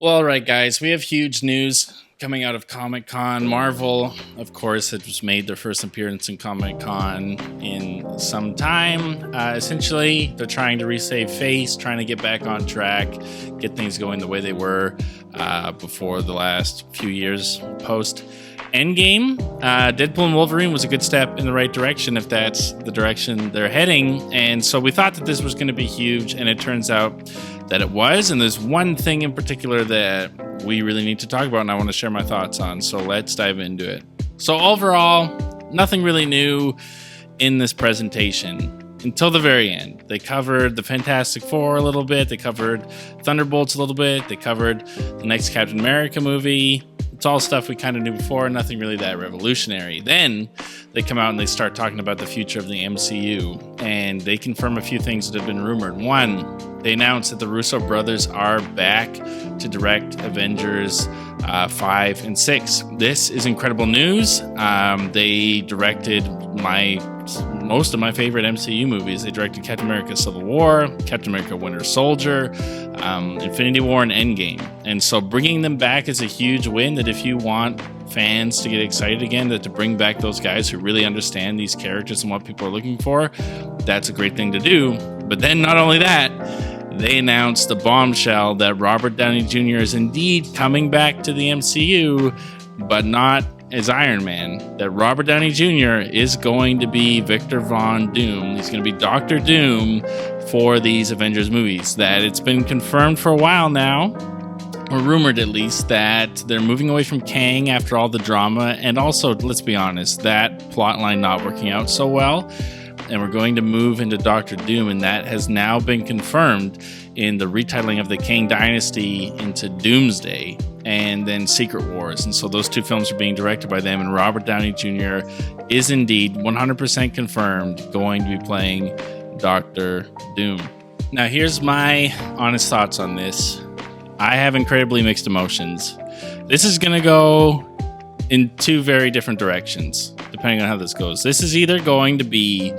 Well, all right, guys, we have huge news coming out of Comic-Con. Marvel, of course, had just made their first appearance in Comic-Con in some time. Essentially, they're trying to resave face, trying to get back on track, get things going the way they were before the last few years post Endgame. Deadpool and Wolverine was a good step in the right direction if that's the direction they're heading. And so we thought that this was going to be huge, and it turns out that it was. And there's one thing in particular that we really need to talk about, and I want to share my thoughts on. So let's dive into it. So overall, nothing really new in this presentation until the very end. They covered the Fantastic Four a little bit. They covered Thunderbolts a little bit. They covered the next Captain America movie. It's all stuff we kind of knew before, nothing really that revolutionary. Then they come out and they start talking about the future of the MCU, and they confirm a few things that have been rumored. One, they announced that the Russo brothers are back to direct Avengers 5 and 6. This is incredible news. They directed most of my favorite MCU movies. They directed Captain America Civil War, Captain America Winter Soldier, Infinity War, and Endgame. And so bringing them back is a huge win, that if you want fans to get excited again, that to bring back those guys who really understand these characters and what people are looking for, that's a great thing to do. But then not only that, they announced the bombshell that Robert Downey Jr. is indeed coming back to the MCU, but not as Iron Man. That Robert Downey Jr. is going to be Victor Von Doom. He's going to be Dr. Doom for these Avengers movies. That it's been confirmed for a while now, or rumored at least, that they're moving away from Kang after all the drama, and also, let's be honest, that plotline not working out so well, and we're going to move into Dr. Doom, and that has now been confirmed in the retitling of the Kang Dynasty into Doomsday, and then Secret Wars. And so those two films are being directed by them, and Robert Downey Jr. is indeed 100% confirmed going to be playing Dr. Doom. Now, here's my honest thoughts on this. I have incredibly mixed emotions. This is going to go in two very different directions, depending on how this goes. This is either going to be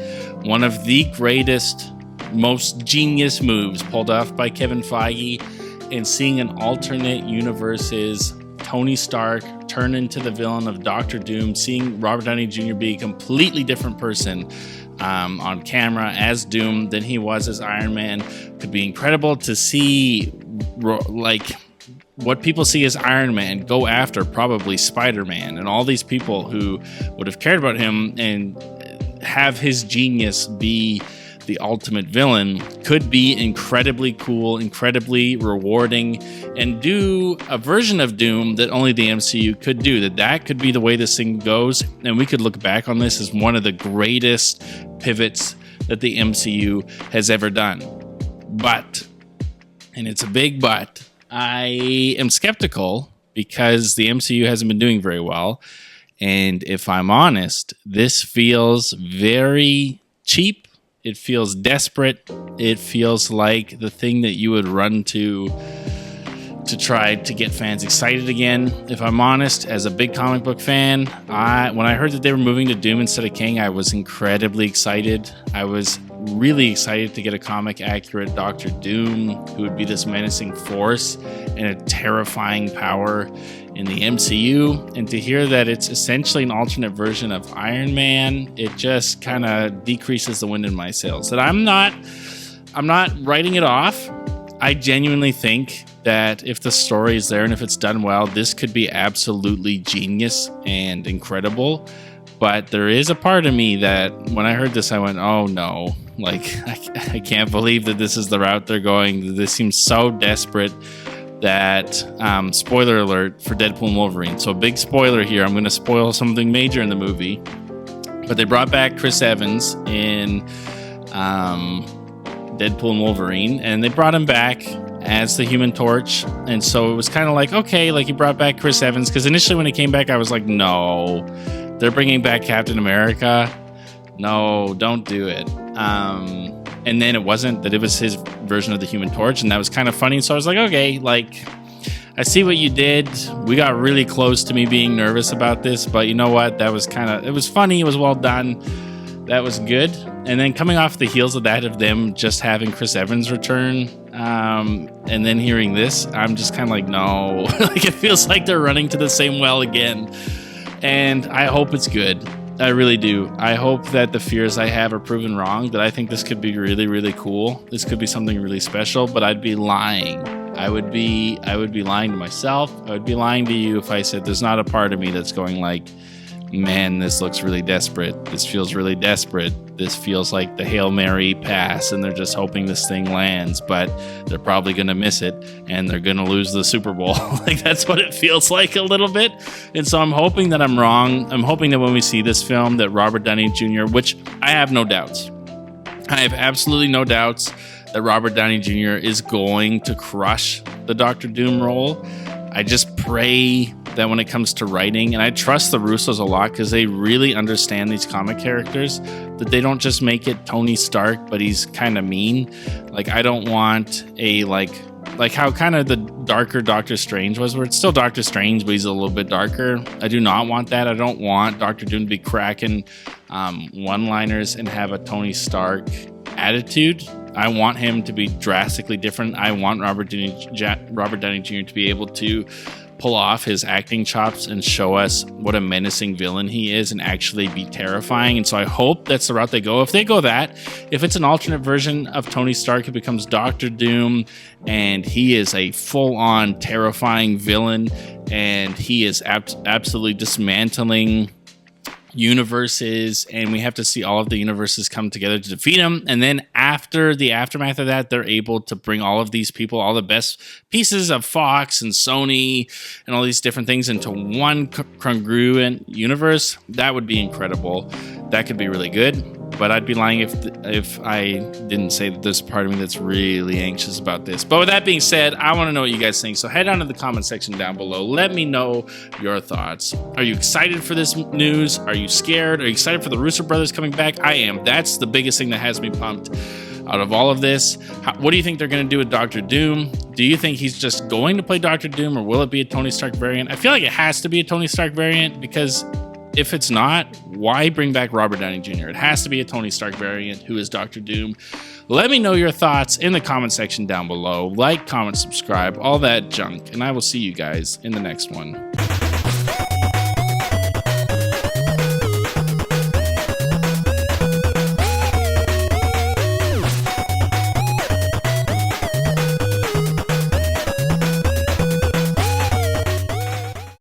one of the greatest, most genius moves pulled off by Kevin Feige, and seeing an alternate universe's Tony Stark turn into the villain of Doctor Doom, seeing Robert Downey Jr. be a completely different person on camera as Doom than he was as Iron Man, could be incredible to see, like, what people see as Iron Man go after probably Spider-Man and all these people who would have cared about him, and have his genius be the ultimate villain. Could be incredibly cool, incredibly rewarding, and do a version of Doom that only the MCU could do. That could be the way this thing goes, and we could look back on this as one of the greatest pivots that the MCU has ever done. But, and it's a big but, I am skeptical because the MCU hasn't been doing very well, and if I'm honest, this feels very cheap. It feels desperate. It feels like the thing that you would run to try to get fans excited again. If I'm honest, as a big comic book fan, when I heard that they were moving to Doom instead of Kang, I was incredibly excited. I was really excited to get a comic-accurate Doctor Doom, who would be this menacing force and a terrifying power in the MCU. And to hear that it's essentially an alternate version of Iron Man, it just kind of decreases the wind in my sails. That I'm not writing it off. I genuinely think that if the story is there and if it's done well, this could be absolutely genius and incredible. But there is a part of me that when I heard this, I went, oh no, like, I can't believe that this is the route they're going. This seems so desperate that, spoiler alert for Deadpool and Wolverine. So big spoiler here. I'm going to spoil something major in the movie. But they brought back Chris Evans in Deadpool and Wolverine, and they brought him back as the Human Torch. And so it was kind of like, okay, like, you brought back Chris Evans, because initially when he came back, I was like, no, they're bringing back Captain America. No, don't do it. And then it wasn't, that it was his version of the Human Torch, and that was kind of funny. So I was like, okay, like, I see what you did. We got really close to me being nervous about this, but you know what? That was it was funny. It was well done. That was good. And then coming off the heels of that, of them just having Chris Evans return, And then hearing this, I'm just kind of like, no. Like, it feels like they're running to the same well again. And I hope it's good. I really do. I hope that the fears I have are proven wrong, that I think this could be really, really cool. This could be something really special, but I'd be lying. I would be lying to myself. I would be lying to you if I said there's not a part of me that's going like, man, this looks really desperate. This feels really desperate. This feels like the Hail Mary pass and they're just hoping this thing lands, but they're probably going to miss it and they're going to lose the Super Bowl. Like, that's what it feels like a little bit. And so I'm hoping that I'm wrong. I'm hoping that when we see this film that Robert Downey Jr., which I have no doubts. I have absolutely no doubts that Robert Downey Jr. is going to crush the Dr. Doom role. I just pray that when it comes to writing, and I trust the Russos a lot because they really understand these comic characters, that they don't just make it Tony Stark, but he's kind of mean. Like, I don't want a like how kind of the darker Doctor Strange was, where it's still Doctor Strange, but he's a little bit darker. I do not want that. I don't want Dr. Doom to be cracking one-liners and have a Tony Stark attitude. I want him to be drastically different. I want Robert Downey Jr. to be able to pull off his acting chops and show us what a menacing villain he is and actually be terrifying. And so I hope that's the route they go. If they go that, if it's an alternate version of Tony Stark who becomes Doctor Doom and he is a full-on terrifying villain and he is absolutely dismantling universes, and we have to see all of the universes come together to defeat him. And then after the aftermath of that, they're able to bring all of these people, all the best pieces of Fox and Sony and all these different things into one congruent universe. That would be incredible. That could be really good. But I'd be lying if I didn't say that there's a part of me that's really anxious about this. But with that being said, I want to know what you guys think. So head on to the comment section down below. Let me know your thoughts. Are you excited for this news? Are you scared? Are you excited for the Russo brothers coming back? I am. That's the biggest thing that has me pumped out of all of this. What do you think they're going to do with Doctor Doom? Do you think he's just going to play Doctor Doom, or will it be a Tony Stark variant? I feel like it has to be a Tony Stark variant, because if it's not, why bring back Robert Downey Jr.? It has to be a Tony Stark variant who is Doctor Doom. Let me know your thoughts in the comment section down below. Like, comment, subscribe, all that junk, and I will see you guys in the next one.